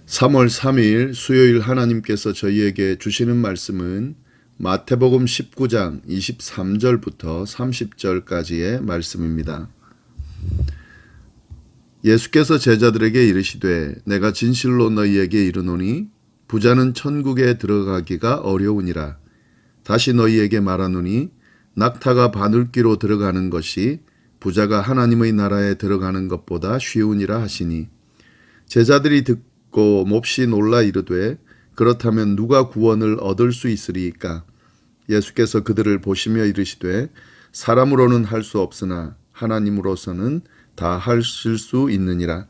3월 3일 수요일 하나님께서 저희에게 주시는 말씀은 마태복음 19장 23절부터 30절까지의 말씀입니다. 예수께서 제자들에게 이르시되 내가 진실로 너희에게 이르노니 부자는 천국에 들어가기가 어려우니라. 다시 너희에게 말하노니 낙타가 바늘귀로 들어가는 것이 부자가 하나님의 나라에 들어가는 것보다 쉬우니라 하시니 제자들이 듣고 몹시 놀라 이르되 그렇다면 누가 구원을 얻을 수 있으리이까? 예수께서 그들을 보시며 이르시되 사람으로는 할 수 없으나 하나님으로서는 다 하실 수 있느니라.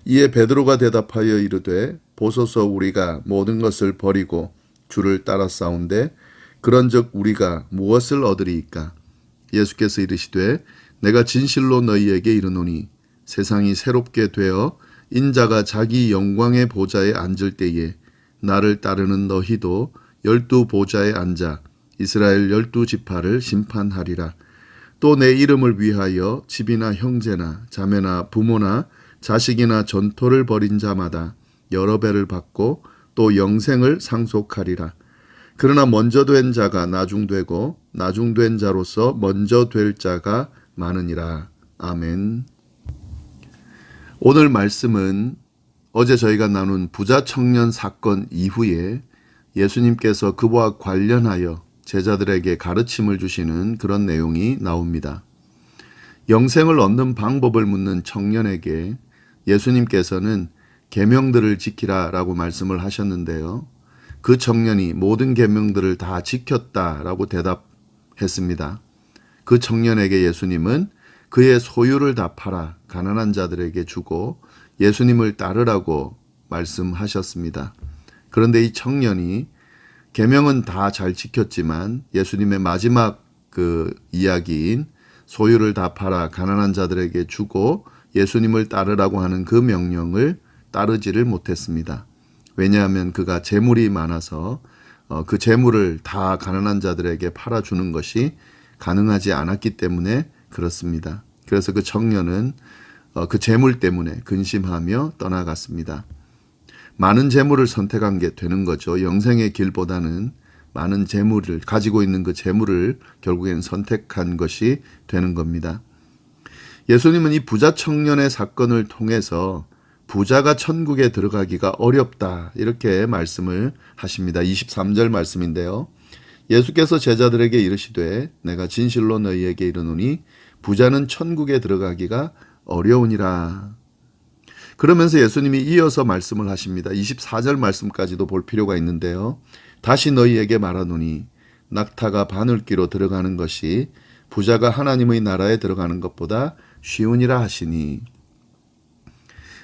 이에 베드로가 대답하여 이르되 보소서 우리가 모든 것을 버리고 주를 따라 싸운데 그런즉 우리가 무엇을 얻으리이까? 예수께서 이르시되 내가 진실로 너희에게 이르노니 세상이 새롭게 되어 인자가 자기 영광의 보좌에 앉을 때에 나를 따르는 너희도 12 보좌에 앉아 이스라엘 12 지파를 심판하리라. 또 내 이름을 위하여 집이나 형제나 자매나 부모나 자식이나 전토를 벌인 자마다 여러 배를 받고 또 영생을 상속하리라. 그러나 먼저 된 자가 나중되고 나중된 자로서 먼저 될 자가 많으니라. 아멘. 오늘 말씀은 어제 저희가 나눈 부자 청년 사건 이후에 예수님께서 그와 관련하여 제자들에게 가르침을 주시는 그런 내용이 나옵니다. 영생을 얻는 방법을 묻는 청년에게 예수님께서는 계명들을 지키라라고 말씀을 하셨는데요. 그 청년이 모든 계명들을 다 지켰다라고 대답했습니다. 그 청년에게 예수님은 그의 소유를 다 팔아 가난한 자들에게 주고 예수님을 따르라고 말씀하셨습니다. 그런데 이 청년이 계명은 다 잘 지켰지만 예수님의 마지막 그 이야기인 소유를 다 팔아 가난한 자들에게 주고 예수님을 따르라고 하는 그 명령을 따르지를 못했습니다. 왜냐하면 그가 재물이 많아서 그 재물을 다 가난한 자들에게 팔아주는 것이 가능하지 않았기 때문에 그렇습니다. 그래서 그 청년은 그 재물 때문에 근심하며 떠나갔습니다. 많은 재물을 선택한 게 되는 거죠. 영생의 길보다는 많은 재물을 가지고 있는 그 재물을 결국엔 선택한 것이 되는 겁니다. 예수님은 이 부자 청년의 사건을 통해서 부자가 천국에 들어가기가 어렵다 이렇게 말씀을 하십니다. 23절 말씀인데요. 예수께서 제자들에게 이르시되 내가 진실로 너희에게 이르노니 부자는 천국에 들어가기가 어려우니라. 그러면서 예수님이 이어서 말씀을 하십니다. 24절 말씀까지도 볼 필요가 있는데요. 다시 너희에게 말하노니 낙타가 바늘귀로 들어가는 것이 부자가 하나님의 나라에 들어가는 것보다 쉬우니라 하시니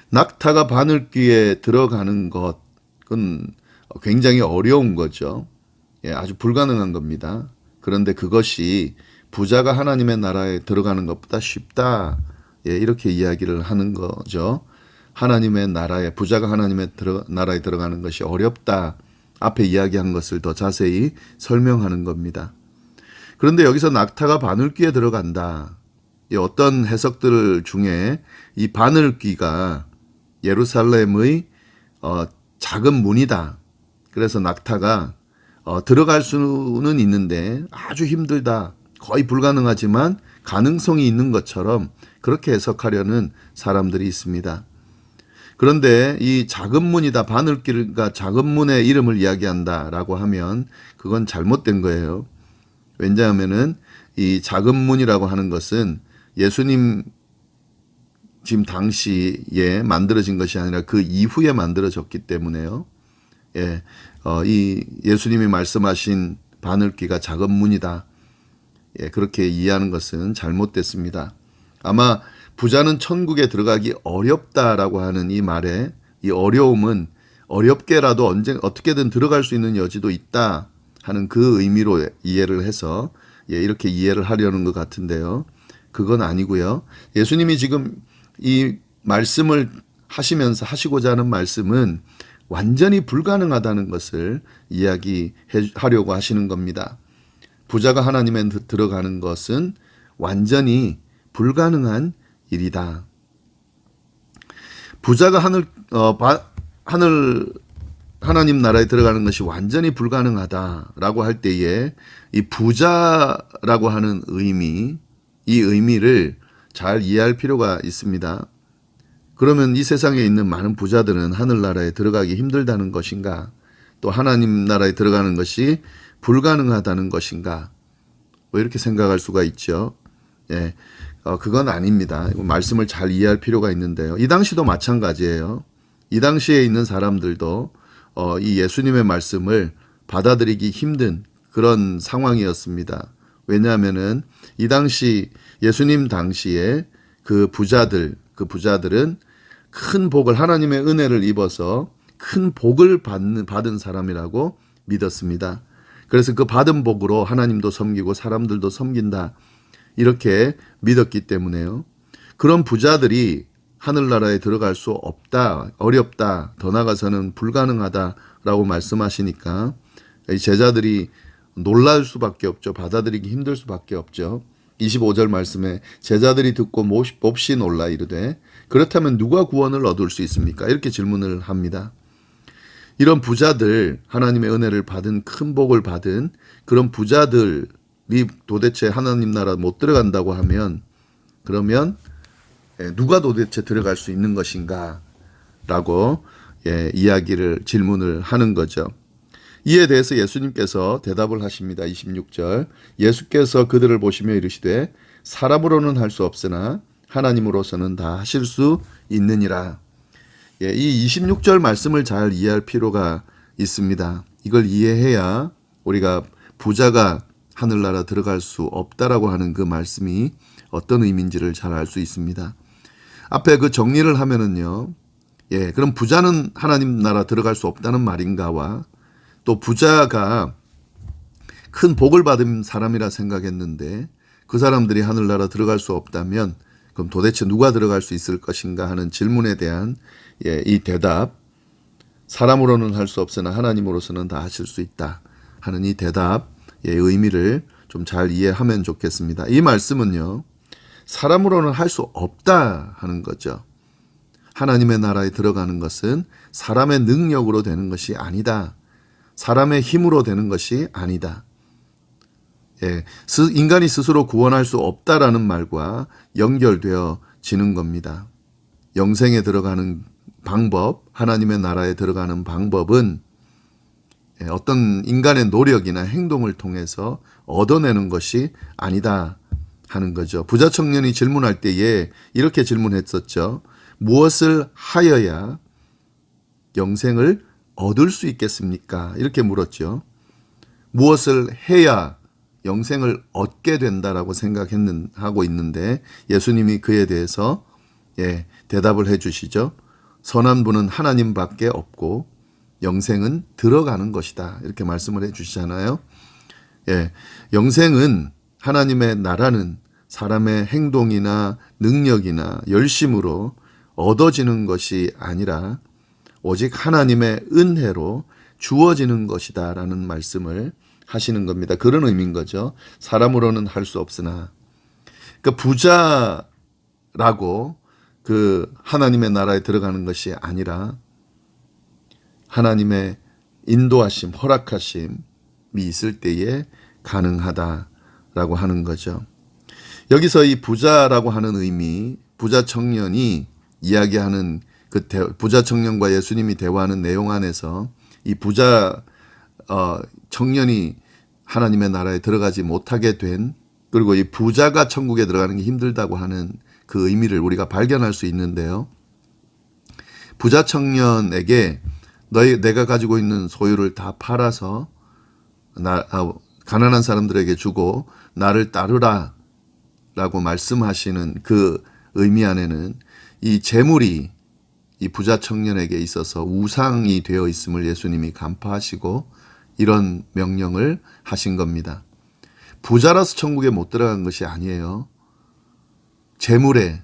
낙타가 바늘귀에 들어가는 것은 굉장히 어려운 거죠. 아주 불가능한 겁니다. 그런데 그것이 부자가 하나님의 나라에 들어가는 것보다 쉽다. 이렇게 이야기를 하는 거죠. 하나님의 나라에 부자가 하나님의 나라에 들어가는 것이 어렵다. 앞에 이야기한 것을 더 자세히 설명하는 겁니다. 그런데 여기서 낙타가 바늘귀에 들어간다. 어떤 해석들 중에 이 바늘귀가 예루살렘의 작은 문이다. 그래서 낙타가 들어갈 수는 있는데 아주 힘들다. 거의 불가능하지만 가능성이 있는 것처럼 그렇게 해석하려는 사람들이 있습니다. 그런데 이 작은 문이다, 바늘귀가 작은 문의 이름을 이야기한다라고 하면 그건 잘못된 거예요. 왜냐하면은 이 작은 문이라고 하는 것은 예수님 지금 당시에 만들어진 것이 아니라 그 이후에 만들어졌기 때문에요. 이 예수님이 말씀하신 바늘귀가 작은 문이다. 그렇게 이해하는 것은 잘못됐습니다. 아마 부자는 천국에 들어가기 어렵다라고 하는 이 말에 이 어려움은 어렵게라도 어떻게든 들어갈 수 있는 여지도 있다 하는 그 의미로 이해를 해서 이렇게 이해를 하려는 것 같은데요. 그건 아니고요. 예수님이 지금 이 말씀을 하시고자 하는 말씀은 완전히 불가능하다는 것을 이야기하려고 하시는 겁니다. 부자가 하나님에 들어가는 것은 완전히 불가능한 일이다. 부자가 하나님 나라에 들어가는 것이 완전히 불가능하다라고 할 때에 이 부자라고 하는 의미, 이 의미를 잘 이해할 필요가 있습니다. 그러면 이 세상에 있는 많은 부자들은 하늘나라에 들어가기 힘들다는 것인가? 또 하나님 나라에 들어가는 것이 불가능하다는 것인가? 뭐 이렇게 생각할 수가 있죠. 예, 그건 아닙니다. 말씀을 잘 이해할 필요가 있는데요. 이 당시도 마찬가지예요. 이 당시에 있는 사람들도 이 예수님의 말씀을 받아들이기 힘든 그런 상황이었습니다. 왜냐하면은 이 당시 예수님 당시에 그 부자들은 큰 복을 하나님의 은혜를 입어서 큰 복을 받은 사람이라고 믿었습니다. 그래서 그 받은 복으로 하나님도 섬기고 사람들도 섬긴다 이렇게 믿었기 때문에요. 그런 부자들이 하늘나라에 들어갈 수 없다, 어렵다, 더 나아가서는 불가능하다라고 말씀하시니까 이 제자들이 놀랄 수밖에 없죠. 받아들이기 힘들 수밖에 없죠. 25절 말씀에 제자들이 듣고 몹시 놀라 이르되 그렇다면 누가 구원을 얻을 수 있습니까? 이렇게 질문을 합니다. 이런 부자들, 하나님의 은혜를 받은 큰 복을 받은 그런 부자들이 도대체 하나님 나라 못 들어간다고 하면 그러면 누가 도대체 들어갈 수 있는 것인가? 라고 질문을 하는 거죠. 이에 대해서 예수님께서 대답을 하십니다. 26절 예수께서 그들을 보시며 이르시되 사람으로는 할 수 없으나 하나님으로서는 다 하실 수 있느니라. 이 26절 말씀을 잘 이해할 필요가 있습니다. 이걸 이해해야 우리가 부자가 하늘나라 들어갈 수 없다라고 하는 그 말씀이 어떤 의미인지를 잘 알 수 있습니다. 앞에 그 정리를 하면은요. 그럼 부자는 하나님 나라 들어갈 수 없다는 말인가와 또 부자가 큰 복을 받은 사람이라 생각했는데 그 사람들이 하늘나라 들어갈 수 없다면 그럼 도대체 누가 들어갈 수 있을 것인가 하는 질문에 대한 이 대답, 사람으로는 할 수 없으나 하나님으로서는 다 하실 수 있다 하는 이 대답의 의미를 좀 잘 이해하면 좋겠습니다. 이 말씀은요. 사람으로는 할 수 없다 하는 거죠. 하나님의 나라에 들어가는 것은 사람의 능력으로 되는 것이 아니다. 사람의 힘으로 되는 것이 아니다. 인간이 스스로 구원할 수 없다라는 말과 연결되어지는 겁니다. 영생에 들어가는 방법, 하나님의 나라에 들어가는 방법은 어떤 인간의 노력이나 행동을 통해서 얻어내는 것이 아니다 하는 거죠. 부자 청년이 질문할 때에 이렇게 질문했었죠. 무엇을 하여야 영생을 얻을 수 있겠습니까? 이렇게 물었죠. 무엇을 해야 영생을 얻게 된다라고 하고 있는데 예수님이 그에 대해서 대답을 해주시죠. 선한 분은 하나님밖에 없고 영생은 들어가는 것이다. 이렇게 말씀을 해주시잖아요. 영생은 하나님의 나라는 사람의 행동이나 능력이나 열심으로 얻어지는 것이 아니라 오직 하나님의 은혜로 주어지는 것이다 라는 말씀을 하시는 겁니다. 그런 의미인 거죠. 사람으로는 할 수 없으나. 그 부자라고 그 하나님의 나라에 들어가는 것이 아니라 하나님의 인도하심, 허락하심이 있을 때에 가능하다라고 하는 거죠. 여기서 이 부자라고 하는 의미, 부자 청년이 이야기하는 그 부자 청년과 예수님이 대화하는 내용 안에서 이 부자 청년이 하나님의 나라에 들어가지 못하게 된 그리고 이 부자가 천국에 들어가는 게 힘들다고 하는 그 의미를 우리가 발견할 수 있는데요. 부자 청년에게 내가 가지고 있는 소유를 다 팔아서 가난한 사람들에게 주고 나를 따르라 라고 말씀하시는 그 의미 안에는 이 재물이 이 부자 청년에게 있어서 우상이 되어 있음을 예수님이 간파하시고 이런 명령을 하신 겁니다. 부자라서 천국에 못 들어간 것이 아니에요. 재물을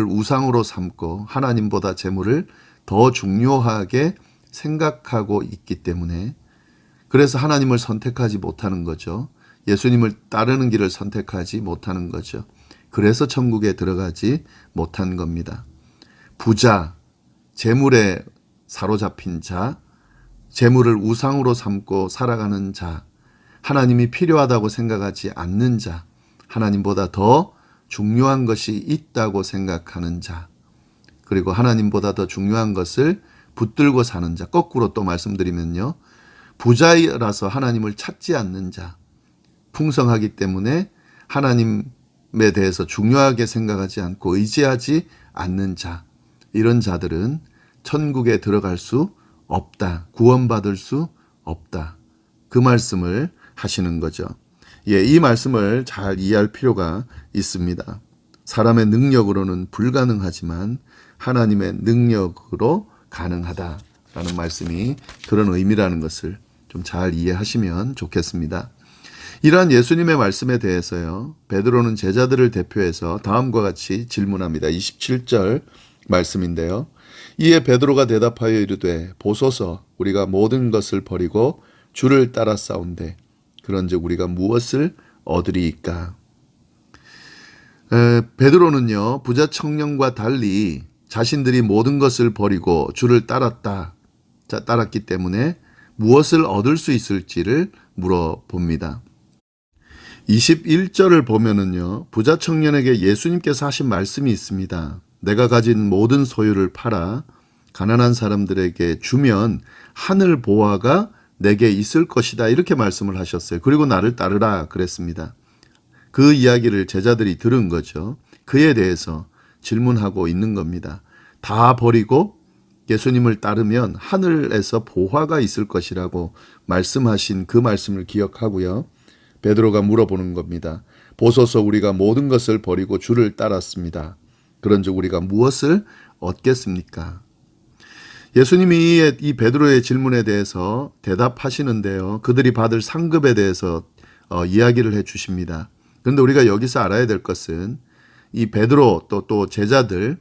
우상으로 삼고 하나님보다 재물을 더 중요하게 생각하고 있기 때문에 그래서 하나님을 선택하지 못하는 거죠. 예수님을 따르는 길을 선택하지 못하는 거죠. 그래서 천국에 들어가지 못한 겁니다. 부자, 재물에 사로잡힌 자, 재물을 우상으로 삼고 살아가는 자, 하나님이 필요하다고 생각하지 않는 자, 하나님보다 더 중요한 것이 있다고 생각하는 자, 그리고 하나님보다 더 중요한 것을 붙들고 사는 자, 거꾸로 또 말씀드리면요, 부자라서 하나님을 찾지 않는 자, 풍성하기 때문에 하나님에 대해서 중요하게 생각하지 않고 의지하지 않는 자, 이런 자들은 천국에 들어갈 수 없다. 구원받을 수 없다. 그 말씀을 하시는 거죠. 예, 이 말씀을 잘 이해할 필요가 있습니다. 사람의 능력으로는 불가능하지만 하나님의 능력으로 가능하다라는 말씀이 그런 의미라는 것을 좀 잘 이해하시면 좋겠습니다. 이러한 예수님의 말씀에 대해서요, 베드로는 제자들을 대표해서 다음과 같이 질문합니다. 27절 말씀인데요. 이에 베드로가 대답하여 이르되 보소서 우리가 모든 것을 버리고 주를 따라 싸운데 그런즉 우리가 무엇을 얻으리이까? 베드로는요, 부자 청년과 달리 자신들이 모든 것을 버리고 주를 따랐기 때문에 무엇을 얻을 수 있을지를 물어봅니다. 21절을 보면은요, 부자 청년에게 예수님께서 하신 말씀이 있습니다. 내가 가진 모든 소유를 팔아 가난한 사람들에게 주면 하늘 보화가 내게 있을 것이다. 이렇게 말씀을 하셨어요. 그리고 나를 따르라 그랬습니다. 그 이야기를 제자들이 들은 거죠. 그에 대해서 질문하고 있는 겁니다. 다 버리고 예수님을 따르면 하늘에서 보화가 있을 것이라고 말씀하신 그 말씀을 기억하고요. 베드로가 물어보는 겁니다. 보소서 우리가 모든 것을 버리고 주를 따랐습니다. 그런즉 우리가 무엇을 얻겠습니까? 예수님이 이 베드로의 질문에 대해서 대답하시는데요. 그들이 받을 상급에 대해서 이야기를 해 주십니다. 그런데 우리가 여기서 알아야 될 것은 이 베드로 또 제자들,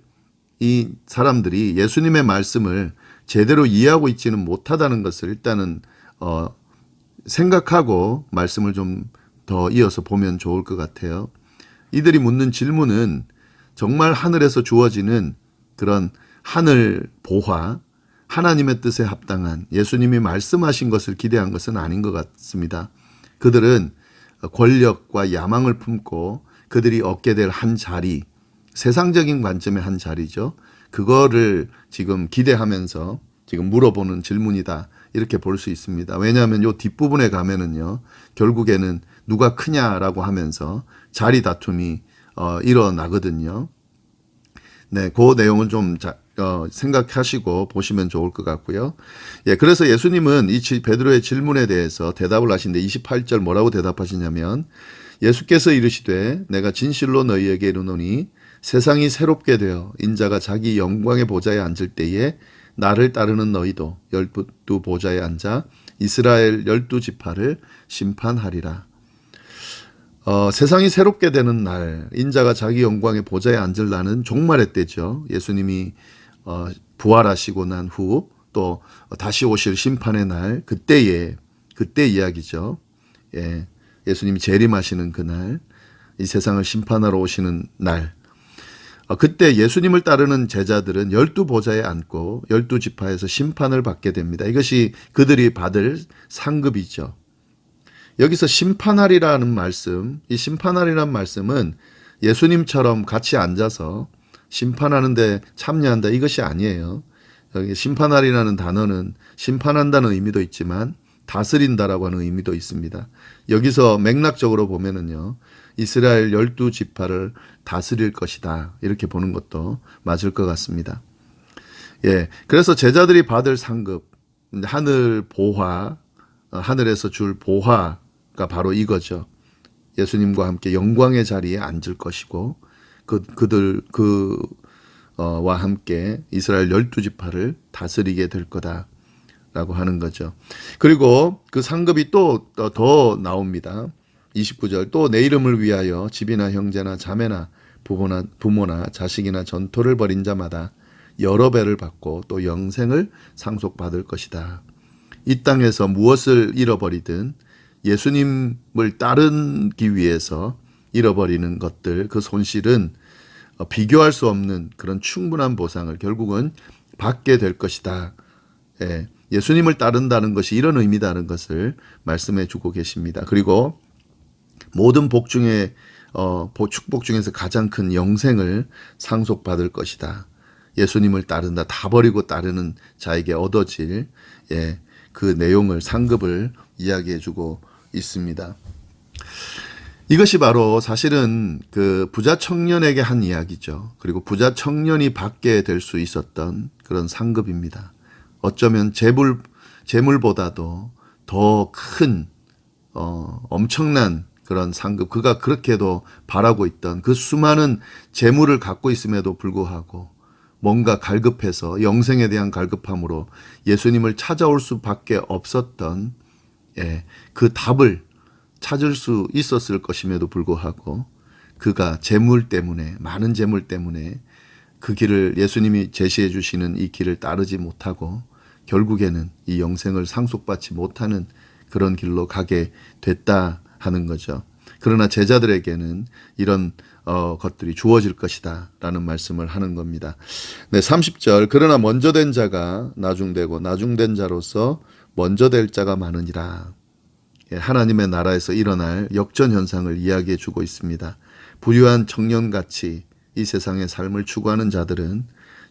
이 사람들이 예수님의 말씀을 제대로 이해하고 있지는 못하다는 것을 일단은 생각하고 말씀을 좀 더 이어서 보면 좋을 것 같아요. 이들이 묻는 질문은 정말 하늘에서 주어지는 그런 하늘 보화, 하나님의 뜻에 합당한 예수님이 말씀하신 것을 기대한 것은 아닌 것 같습니다. 그들은 권력과 야망을 품고 그들이 얻게 될 한 자리, 세상적인 관점의 한 자리죠. 그거를 지금 기대하면서 지금 물어보는 질문이다. 이렇게 볼 수 있습니다. 왜냐하면 요 뒷부분에 가면은요, 결국에는 누가 크냐라고 하면서 자리 다툼이 일어나거든요. 네, 그 내용을 좀 생각하시고 보시면 좋을 것 같고요. 예, 그래서 예수님은 이 베드로의 질문에 대해서 대답을 하시는데 28절 뭐라고 대답하시냐면 예수께서 이르시되 내가 진실로 너희에게 이르노니 세상이 새롭게 되어 인자가 자기 영광의 보좌에 앉을 때에 나를 따르는 너희도 12 보좌에 앉아 이스라엘 12지파를 심판하리라. 세상이 새롭게 되는 날, 인자가 자기 영광의 보좌에 앉을 날은 종말의 때죠. 예수님이 부활하시고 난 후 또 다시 오실 심판의 날, 그때 이야기죠. 예, 예수님이 재림하시는 그날, 이 세상을 심판하러 오시는 날, 그때 예수님을 따르는 제자들은 12보좌에 앉고 12지파에서 심판을 받게 됩니다. 이것이 그들이 받을 상급이죠. 여기서 심판하리라는 말씀, 이 심판하리라는 말씀은 예수님처럼 같이 앉아서 심판하는데 참여한다, 이것이 아니에요. 여기 심판하리라는 단어는 심판한다는 의미도 있지만 다스린다라고 하는 의미도 있습니다. 여기서 맥락적으로 보면은요, 이스라엘 12지파를 다스릴 것이다, 이렇게 보는 것도 맞을 것 같습니다. 예, 그래서 제자들이 받을 상급, 하늘 보화, 하늘에서 줄 보화가 바로 이거죠. 예수님과 함께 영광의 자리에 앉을 것이고 와 함께 이스라엘 12지파를 다스리게 될 거다라고 하는 거죠. 그리고 그 상급이 또 더 나옵니다. 29절, 또 내 이름을 위하여 집이나 형제나 자매나 부모나 자식이나 전토를 벌인 자마다 여러 배를 받고 또 영생을 상속받을 것이다. 이 땅에서 무엇을 잃어버리든 예수님을 따르기 위해서 잃어버리는 것들, 그 손실은 비교할 수 없는 그런 충분한 보상을 결국은 받게 될 것이다 예수님을 따른다는 것이 이런 의미다는 것을 말씀해 주고 계십니다. 그리고 모든 복 중에 축복 중에서 가장 큰 영생을 상속받을 것이다. 예수님을 따른다. 다 버리고 따르는 자에게 얻어질 그 내용을 상급을 이야기해 주고 있습니다. 이것이 바로 사실은 그 부자 청년에게 한 이야기죠. 그리고 부자 청년이 받게 될 수 있었던 그런 상급입니다. 어쩌면 재물보다도 더 큰 엄청난 그런 상급, 그가 그렇게도 바라고 있던 그 수많은 재물을 갖고 있음에도 불구하고 뭔가 갈급해서 영생에 대한 갈급함으로 예수님을 찾아올 수밖에 없었던 그 답을 찾을 수 있었을 것임에도 불구하고 그가 재물 때문에, 많은 재물 때문에 그 길을, 예수님이 제시해 주시는 이 길을 따르지 못하고 결국에는 이 영생을 상속받지 못하는 그런 길로 가게 됐다 하는 거죠. 그러나 제자들에게는 이런 것들이 주어질 것이다 라는 말씀을 하는 겁니다. 네, 30절. 그러나 먼저 된 자가 나중되고 나중된 자로서 먼저 될 자가 많으니라. 하나님의 나라에서 일어날 역전 현상을 이야기해 주고 있습니다. 부유한 청년같이 이 세상의 삶을 추구하는 자들은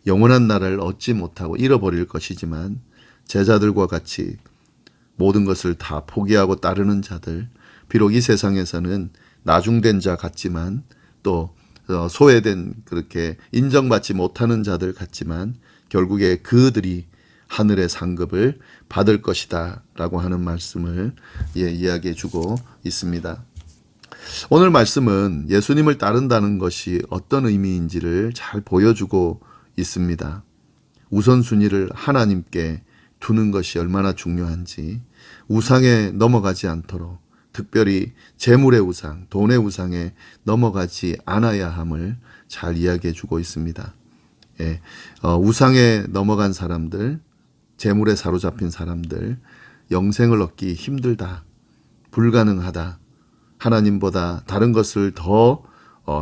영원한 나라를 얻지 못하고 잃어버릴 것이지만, 제자들과 같이 모든 것을 다 포기하고 따르는 자들, 비록 이 세상에서는 나중된 자 같지만 또 소외된, 그렇게 인정받지 못하는 자들 같지만 결국에 그들이 하늘의 상급을 받을 것이다 라고 하는 말씀을 이야기해 주고 있습니다. 오늘 말씀은 예수님을 따른다는 것이 어떤 의미인지를 잘 보여주고 있습니다. 우선순위를 하나님께 두는 것이 얼마나 중요한지, 우상에 넘어가지 않도록, 특별히 재물의 우상, 돈의 우상에 넘어가지 않아야 함을 잘 이야기해 주고 있습니다. 우상에 넘어간 사람들, 재물에 사로잡힌 사람들, 영생을 얻기 힘들다, 불가능하다, 하나님보다 다른 것을 더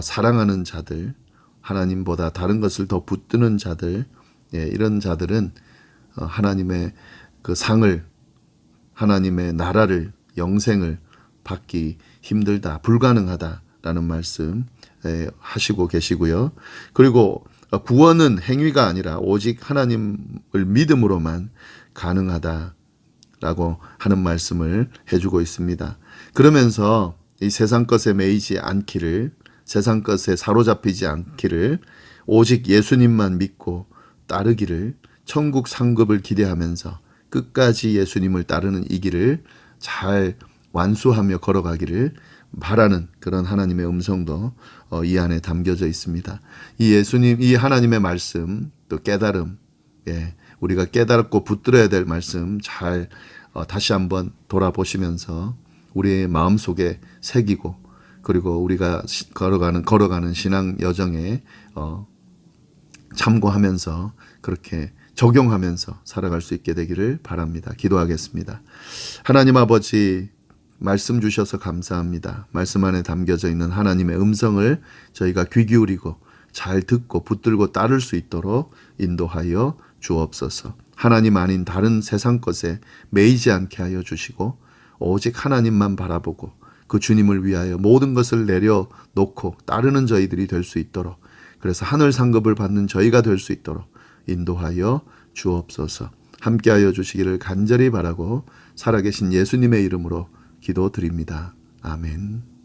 사랑하는 자들, 하나님보다 다른 것을 더 붙드는 자들, 이런 자들은 하나님의 그 상을, 하나님의 나라를, 영생을 받기 힘들다, 불가능하다라는 말씀 하시고 계시고요. 그리고 구원은 행위가 아니라 오직 하나님을 믿음으로만 가능하다라고 하는 말씀을 해주고 있습니다. 그러면서 이 세상 것에 매이지 않기를, 세상 것에 사로잡히지 않기를, 오직 예수님만 믿고 따르기를, 천국 상급을 기대하면서 끝까지 예수님을 따르는 이 길을 잘 완수하며 걸어가기를 바라는 그런 하나님의 음성도 이 안에 담겨져 있습니다. 이 예수님, 이 하나님의 말씀, 또 깨달음, 우리가 깨달고 붙들어야 될 말씀 잘 다시 한번 돌아보시면서 우리의 마음속에 새기고, 그리고 우리가 걸어가는 신앙 여정에 참고하면서 그렇게 적용하면서 살아갈 수 있게 되기를 바랍니다. 기도하겠습니다. 하나님 아버지, 말씀 주셔서 감사합니다. 말씀 안에 담겨져 있는 하나님의 음성을 저희가 귀 기울이고 잘 듣고 붙들고 따를 수 있도록 인도하여 주옵소서. 하나님 아닌 다른 세상 것에 매이지 않게 하여 주시고 오직 하나님만 바라보고 그 주님을 위하여 모든 것을 내려놓고 따르는 저희들이 될 수 있도록, 그래서 하늘 상급을 받는 저희가 될 수 있도록 인도하여 주옵소서. 함께하여 주시기를 간절히 바라고 살아계신 예수님의 이름으로 기도드립니다. 아멘.